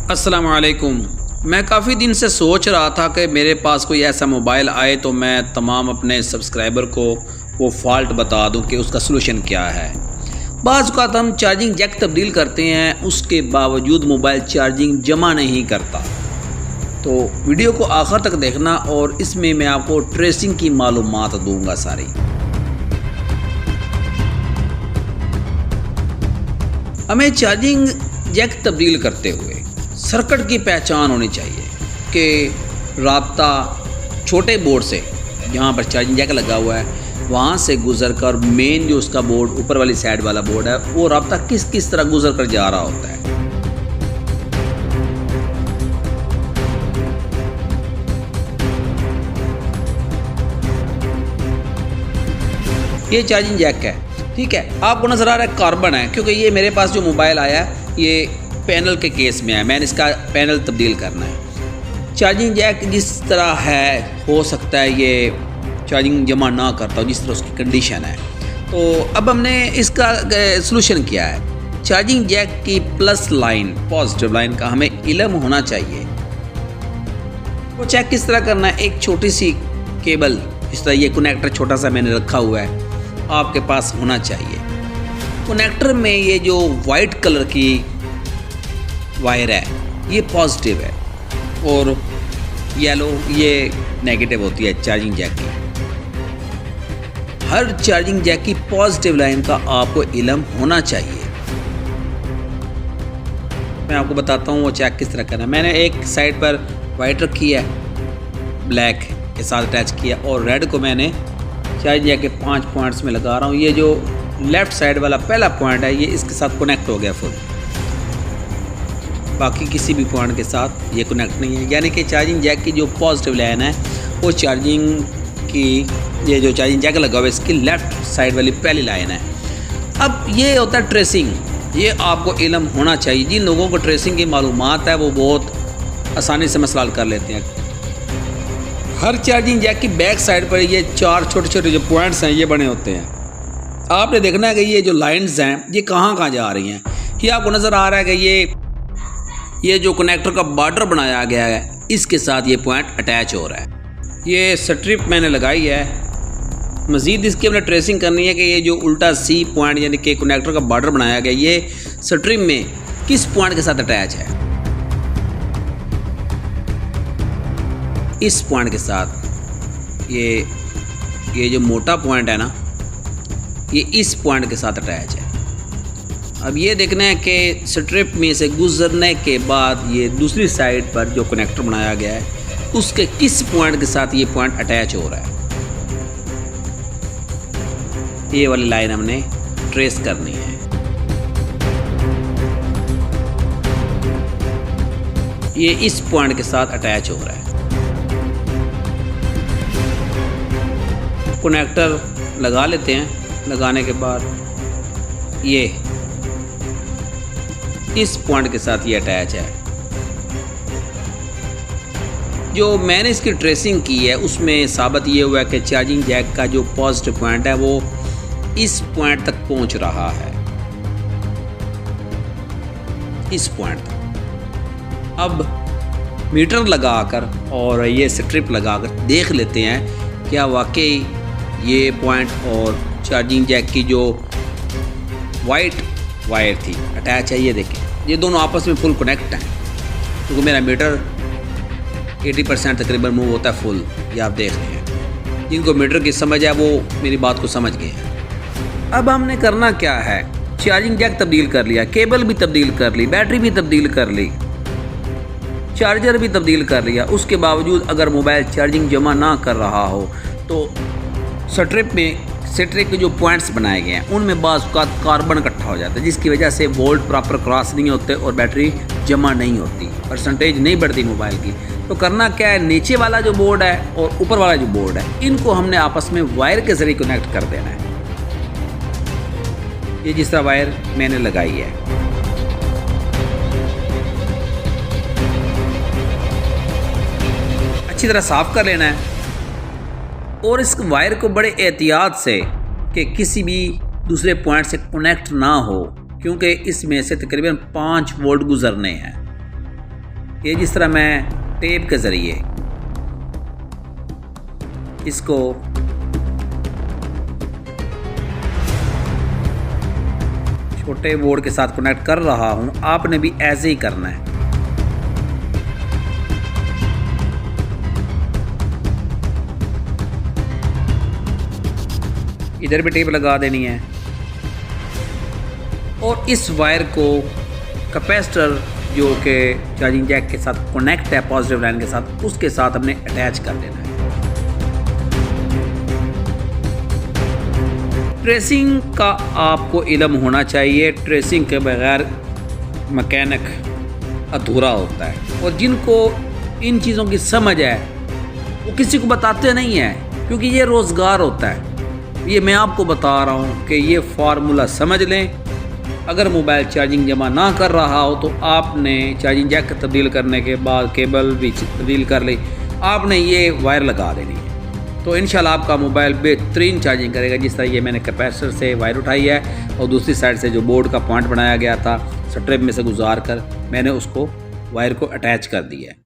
अस्सलाम वालेकुम। मैं काफ़ी दिन से सोच रहा था कि मेरे पास कोई ऐसा मोबाइल आए तो मैं तमाम अपने सब्सक्राइबर को वो फ़ॉल्ट बता दूं कि उसका सलूशन क्या है। बाज़ औक़ात हम चार्जिंग जैक तब्दील करते हैं, उसके बावजूद मोबाइल चार्जिंग जमा नहीं करता। तो वीडियो को आखिर तक देखना और इसमें मैं आपको ट्रेसिंग की मालूमात दूँगा सारी। हमें चार्जिंग जैक तब्दील करते हुए सर्किट की पहचान होनी चाहिए कि राब्ता छोटे बोर्ड से, जहाँ पर चार्जिंग जैक लगा हुआ है, वहाँ से गुज़र कर मेन जो उसका बोर्ड ऊपर वाली साइड वाला बोर्ड है, वो राब्ता किस किस तरह गुज़र कर जा रहा होता है। ये चार्जिंग जैक है, ठीक है। आपको नज़र आ रहा है कार्बन है, क्योंकि ये मेरे पास जो मोबाइल आया ये पैनल के केस में है, मैंने इसका पैनल तब्दील करना है। चार्जिंग जैक जिस तरह है, हो सकता है ये चार्जिंग जमा ना करता हो जिस तरह उसकी कंडीशन है। तो अब हमने इसका सलूशन किया है। चार्जिंग जैक की प्लस लाइन, पॉजिटिव लाइन का हमें इल्म होना चाहिए। वो चेक किस तरह करना है, एक छोटी सी केबल, जिस तरह ये कनेक्टर छोटा सा मैंने रखा हुआ है, आपके पास होना चाहिए। कनेक्टर में ये जो वाइट कलर की वायर है ये पॉजिटिव है और येलो ये नेगेटिव होती है चार्जिंग जैक की। हर चार्जिंग जैक की पॉजिटिव लाइन का आपको इल्म होना चाहिए। मैं आपको बताता हूँ वो चेक किस तरह करना है। मैंने एक साइड पर वाइट रखी है, ब्लैक के साथ अटैच किया, और रेड को मैंने चार्जिंग जैक के 5 पॉइंट्स में लगा रहा हूँ। ये जो लेफ़्ट साइड वाला पहला पॉइंट है ये इसके साथ कनेक्ट हो गया फुल, बाकी किसी भी पॉइंट के साथ ये कनेक्ट नहीं है। यानी कि चार्जिंग जैक की जो पॉजिटिव लाइन है वो चार्जिंग की, ये जो चार्जिंग जैक लगा हुआ है इसकी लेफ़्ट साइड वाली पहली लाइन है। अब ये होता है ट्रेसिंग, ये आपको इल्म होना चाहिए। जिन लोगों को ट्रेसिंग की मालूमात है वो बहुत आसानी से मसला हल कर लेते हैं। हर चार्जिंग जैक की बैक साइड पर ये 4 छोटे छोटे जो पॉइंट्स हैं ये बने होते हैं। आपने देखना है कि ये जो लाइन्स हैं ये कहाँ कहाँ जा रही हैं। ये आपको नज़र आ रहा है कि ये जो कनेक्टर का बॉर्डर बनाया गया है इसके साथ ये पॉइंट अटैच हो रहा है। ये स्ट्रिप मैंने लगाई है। मज़ीद इसकी हमने ट्रेसिंग करनी है कि ये जो उल्टा सी पॉइंट यानी कि कनेक्टर का बॉर्डर बनाया गया ये स्ट्रिप में किस पॉइंट के साथ अटैच है। इस पॉइंट के साथ ये जो मोटा पॉइंट है ना, ये इस पॉइंट के साथ अटैच है। अब ये देखना है कि स्ट्रिप में से गुजरने के बाद ये दूसरी साइड पर जो कनेक्टर बनाया गया है उसके किस पॉइंट के साथ ये पॉइंट अटैच हो रहा है। ये वाली लाइन हमने ट्रेस करनी है। ये इस पॉइंट के साथ अटैच हो रहा है। कनेक्टर लगा लेते हैं। लगाने के बाद ये इस पॉइंट के साथ ये अटैच है। जो मैंने इसकी ट्रेसिंग की है उसमें साबित ये हुआ है कि चार्जिंग जैक का जो पॉजिटिव पॉइंट है वो इस पॉइंट तक पहुंच रहा है, इस पॉइंट तक। अब मीटर लगाकर और ये स्ट्रिप लगाकर देख लेते हैं क्या वाकई ये पॉइंट और चार्जिंग जैक की जो वाइट वायर थी अटैच है। ये देखें, ये दोनों आपस में फुल कनेक्ट हैं, क्योंकि मेरा मीटर 80% तकरीबन मूव होता है फुल। ये आप देख रहे हैं। जिनको मीटर की समझ है वो मेरी बात को समझ गए हैं। अब हमने करना क्या है, चार्जिंग जैक तब्दील कर लिया, केबल भी तब्दील कर ली, बैटरी भी तब्दील कर ली, चार्जर भी तब्दील कर लिया। उसके बावजूद अगर मोबाइल चार्जिंग जमा ना कर रहा हो तो स्ट्रिप के जो पॉइंट्स बनाए गए हैं उनमें बाज़ औक़ात कार्बन इकट्ठा हो जाता है, जिसकी वजह से वोल्ट प्रॉपर क्रॉस नहीं होते और बैटरी जमा नहीं होती, परसेंटेज नहीं बढ़ती मोबाइल की। तो करना क्या है, नीचे वाला जो बोर्ड है और ऊपर वाला जो बोर्ड है इनको हमने आपस में वायर के ज़रिए कनेक्ट कर देना है। ये जिस तरह वायर मैंने लगाई है, अच्छी तरह साफ़ कर लेना है और इस वायर को बड़े एहतियात से कि किसी भी दूसरे पॉइंट से कनेक्ट ना हो, क्योंकि इसमें से तकरीबन 5 वोल्ट गुजरने हैं। ये जिस तरह मैं टेप के ज़रिए इसको छोटे बोर्ड के साथ कनेक्ट कर रहा हूँ, आपने भी ऐसे ही करना है। इधर भी टेप लगा देनी है और इस वायर को कैपेसिटर जो कि चार्जिंग जैक के साथ कनेक्ट है पॉजिटिव लाइन के साथ, उसके साथ हमने अटैच कर देना है। ट्रेसिंग का आपको इल्म होना चाहिए, ट्रेसिंग के बगैर मैकेनिक अधूरा होता है। और जिनको इन चीज़ों की समझ है वो किसी को बताते नहीं हैं, क्योंकि ये रोज़गार होता है। ये मैं आपको बता रहा हूँ कि ये फार्मूला समझ लें। अगर मोबाइल चार्जिंग जमा ना कर रहा हो तो आपने चार्जिंग जैक तब्दील करने के बाद केबल भी तब्दील कर ली, आपने ये वायर लगा देनी है, तो इंशाल्लाह आपका मोबाइल बेहतरीन चार्जिंग करेगा। जिस तरह ये मैंने कैपेसिटर से वायर उठाई है और दूसरी साइड से जो बोर्ड का पॉइंट बनाया गया था स्ट्रिप में से गुजार कर मैंने उसको वायर को अटैच कर दिया है।